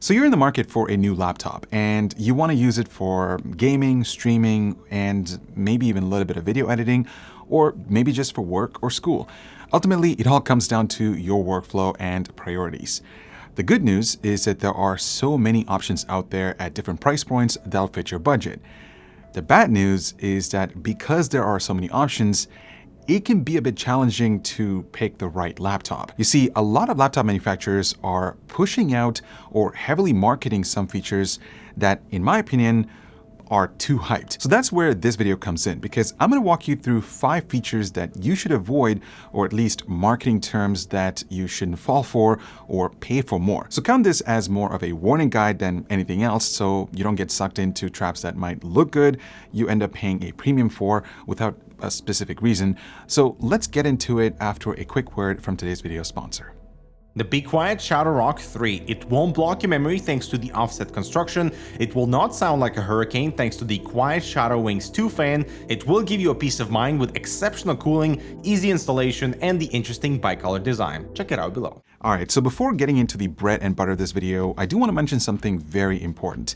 So you're in the market for a new laptop and you want to use it for gaming, streaming, and maybe even a little bit of video editing, or maybe just for work or school. Ultimately, it all comes down to your workflow and priorities. The good news is that there are so many options out there at different price points that'll fit your budget. The bad news is that because there are so many options, it can be a bit challenging to pick the right laptop. You see, a lot of laptop manufacturers are pushing out or heavily marketing some features that, in my opinion, are too hyped. So that's where this video comes in, because I'm going to walk you through 5 features that you should avoid, or at least marketing terms that you shouldn't fall for or pay for more. So count this as more of a warning guide than anything else, so you don't get sucked into traps that might look good, you end up paying a premium for without a specific reason. So let's get into it after a quick word from today's video sponsor. The Be Quiet Shadow Rock 3. It won't block your memory thanks to the offset construction. It will not sound like a hurricane thanks to the Quiet Shadow Wings 2 fan. It will give you a peace of mind with exceptional cooling, easy installation, and the interesting bicolor design. Check it out below. All right, so before getting into the bread and butter of this video, I do want to mention something very important.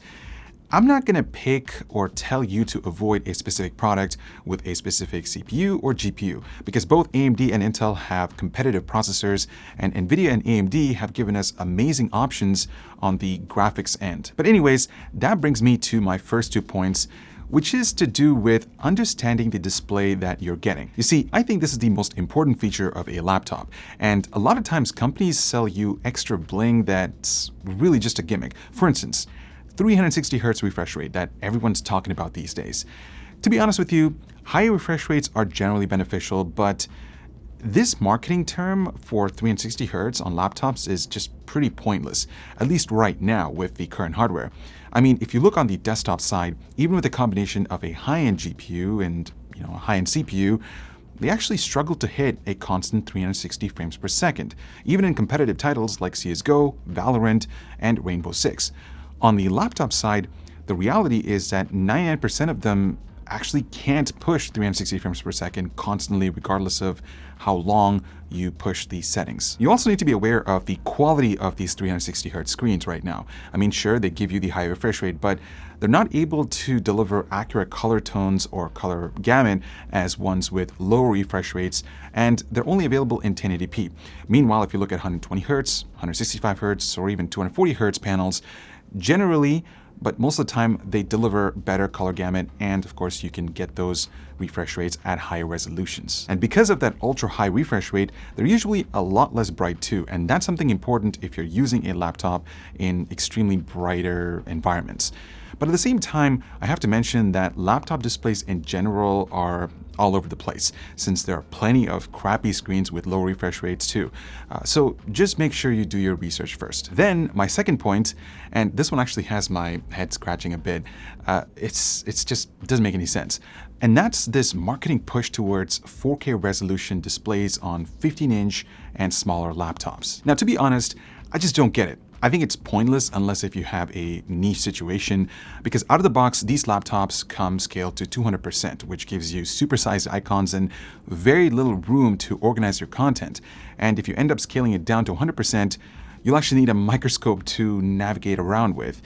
I'm not going to pick or tell you to avoid a specific product with a specific CPU or GPU, because both AMD and Intel have competitive processors, and NVIDIA and AMD have given us amazing options on the graphics end. But anyways, that brings me to my first 2 points, which is to do with understanding the display that you're getting. You see, I think this is the most important feature of a laptop, and a lot of times companies sell you extra bling that's really just a gimmick. For instance, 360 Hz refresh rate that everyone's talking about these days. To be honest with you, higher refresh rates are generally beneficial, but this marketing term for 360 Hz on laptops is just pretty pointless, at least right now with the current hardware. I mean, if you look on the desktop side, even with a combination of a high-end GPU and a high-end CPU, they actually struggle to hit a constant 360 frames per second, even in competitive titles like CSGO, Valorant, and Rainbow Six. On the laptop side, the reality is that 99% of them actually can't push 360 frames per second constantly, regardless of how long you push these settings. You also need to be aware of the quality of these 360 Hz screens right now. I mean, sure, they give you the high refresh rate, but they're not able to deliver accurate color tones or color gamut as ones with lower refresh rates, and they're only available in 1080p. Meanwhile, if you look at 120 Hz, 165 Hz, or even 240 Hz panels, generally, but most of the time, they deliver better color gamut, and of course you can get those refresh rates at higher resolutions. And because of that ultra high refresh rate, they're usually a lot less bright too, and that's something important if you're using a laptop in extremely brighter environments. But at the same time, I have to mention that laptop displays in general are all over the place, since there are plenty of crappy screens with low refresh rates too. So just make sure you do your research first. Then my second point, and this one actually has my head scratching a bit, it's just doesn't make any sense. And that's this marketing push towards 4K resolution displays on 15-inch and smaller laptops. Now, to be honest, I just don't get it. I think it's pointless unless if you have a niche situation, because out of the box, these laptops come scaled to 200%, which gives you supersized icons and very little room to organize your content. And if you end up scaling it down to 100%, you'll actually need a microscope to navigate around with.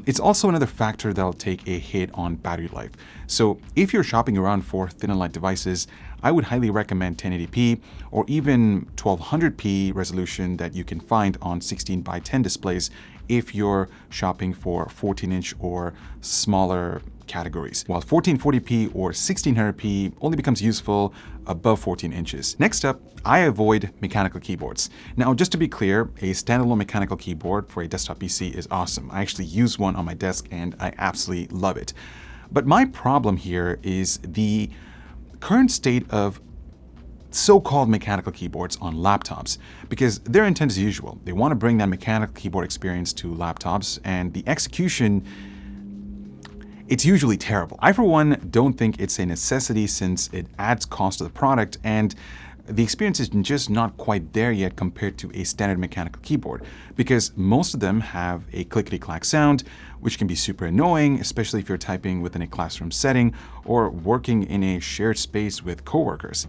It's also another factor that'll take a hit on battery life. So if you're shopping around for thin and light devices, I would highly recommend 1080p or even 1200p resolution that you can find on 16:10 displays if you're shopping for 14-inch or smaller categories, while 1440p or 1600p only becomes useful above 14 inches. Next up, I avoid mechanical keyboards. Now, just to be clear, a standalone mechanical keyboard for a desktop PC is awesome. I actually use one on my desk and I absolutely love it. But my problem here is the current state of so-called mechanical keyboards on laptops, because their intent is usual. They want to bring that mechanical keyboard experience to laptops, and the execution, it's usually terrible. I, for one, don't think it's a necessity since it adds cost to the product, and the experience is just not quite there yet compared to a standard mechanical keyboard, because most of them have a clickety-clack sound, which can be super annoying, especially if you're typing within a classroom setting or working in a shared space with coworkers.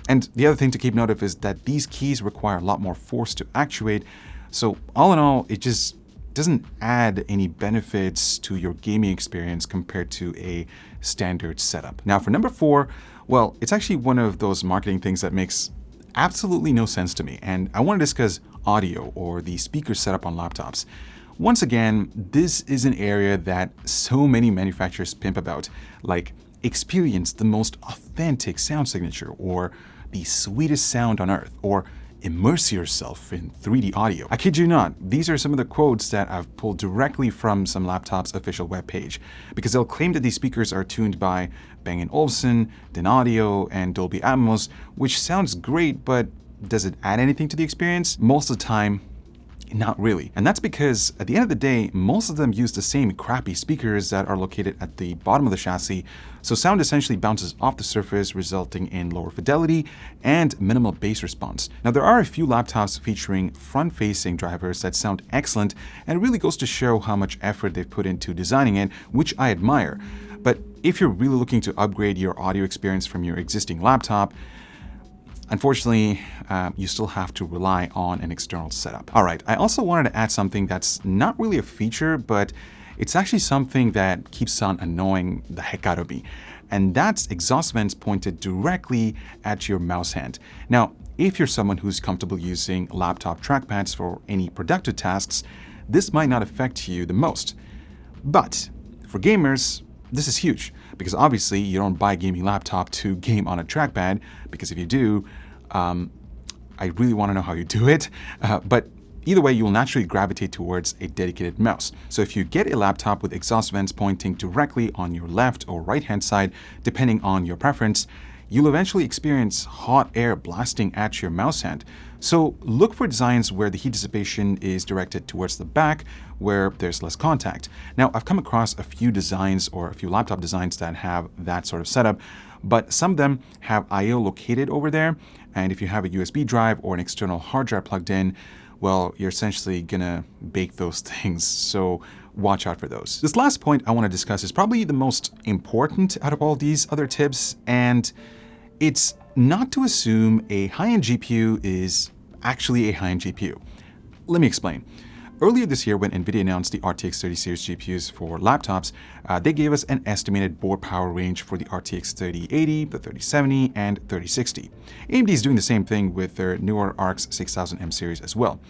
And the other thing to keep note of is that these keys require a lot more force to actuate. So all in all, it just doesn't add any benefits to your gaming experience compared to a standard setup. Now for number 4, well, it's actually one of those marketing things that makes absolutely no sense to me. And I want to discuss audio, or the speaker setup on laptops. Once again, this is an area that so many manufacturers pimp about, like experience the most authentic sound signature, or the sweetest sound on earth, or immerse yourself in 3D audio. I kid you not, these are some of the quotes that I've pulled directly from some laptops' official webpage, because they'll claim that these speakers are tuned by Bang & Olufsen, Audio, and Dolby Atmos, which sounds great, but does it add anything to the experience? Most of the time, not really. And that's because at the end of the day, most of them use the same crappy speakers that are located at the bottom of the chassis, so sound essentially bounces off the surface, resulting in lower fidelity and minimal bass response. Now there are a few laptops featuring front-facing drivers that sound excellent, and it really goes to show how much effort they've put into designing it, which I admire. But if you're really looking to upgrade your audio experience from your existing laptop, unfortunately, you still have to rely on an external setup. All right, I also wanted to add something that's not really a feature, but it's actually something that keeps on annoying the heck out of me. And that's exhaust vents pointed directly at your mouse hand. Now, if you're someone who's comfortable using laptop trackpads for any productive tasks, this might not affect you the most. But for gamers, this is huge, because obviously you don't buy a gaming laptop to game on a trackpad, because if you do, I really want to know how you do it. But either way, you'll naturally gravitate towards a dedicated mouse. So if you get a laptop with exhaust vents pointing directly on your left or right-hand side, depending on your preference, you'll eventually experience hot air blasting at your mouse hand. So look for designs where the heat dissipation is directed towards the back, where there's less contact. Now, I've come across a few designs, or a few laptop designs, that have that sort of setup, but some of them have I/O located over there, and if you have a USB drive or an external hard drive plugged in, well, you're essentially gonna bake those things, so watch out for those. This last point I want to discuss is probably the most important out of all these other tips, and it's not to assume a high-end GPU is actually a high-end GPU. Let me explain. Earlier this year, when NVIDIA announced the RTX 30 series GPUs for laptops, they gave us an estimated board power range for the RTX 3080, the 3070, and 3060. AMD is doing the same thing with their newer RX 6000M series as well.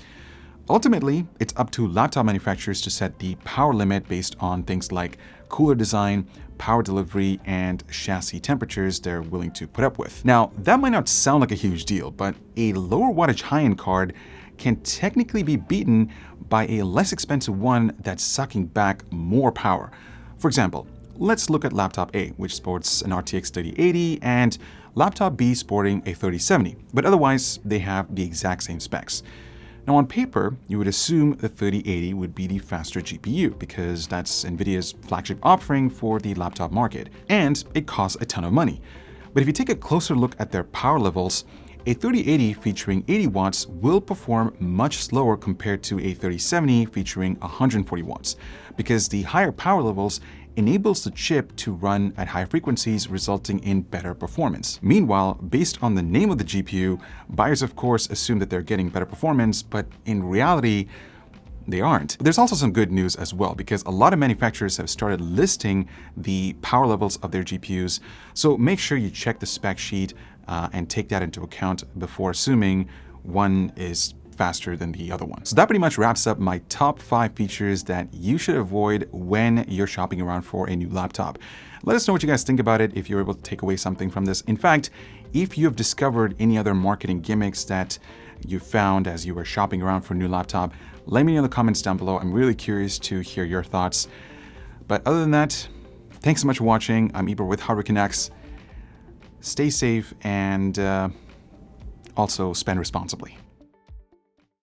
Ultimately, it's up to laptop manufacturers to set the power limit based on things like cooler design, power delivery, and chassis temperatures they're willing to put up with. Now, that might not sound like a huge deal, but a lower wattage high-end card can technically be beaten by a less expensive one that's sucking back more power. For example, let's look at laptop A, which sports an RTX 3080, and laptop B sporting a 3070, but otherwise they have the exact same specs. Now on paper, you would assume the 3080 would be the faster GPU, because that's NVIDIA's flagship offering for the laptop market, and it costs a ton of money. But if you take a closer look at their power levels, a 3080 featuring 80 watts will perform much slower compared to a 3070 featuring 140 watts, because the higher power levels enables the chip to run at high frequencies, resulting in better performance. Meanwhile, based on the name of the GPU, buyers of course assume that they're getting better performance, but in reality, they aren't. There's also some good news as well, because a lot of manufacturers have started listing the power levels of their GPUs, so make sure you check the spec sheet and take that into account before assuming one is faster than the other one. So that pretty much wraps up my top 5 features that you should avoid when you're shopping around for a new laptop. Let us know what you guys think about it, if you're able to take away something from this. In fact, if you have discovered any other marketing gimmicks that you found as you were shopping around for a new laptop, let me know in the comments down below. I'm really curious to hear your thoughts. But other than that, thanks so much for watching. I'm Ibra with Hardware Canucks. Stay safe and also spend responsibly.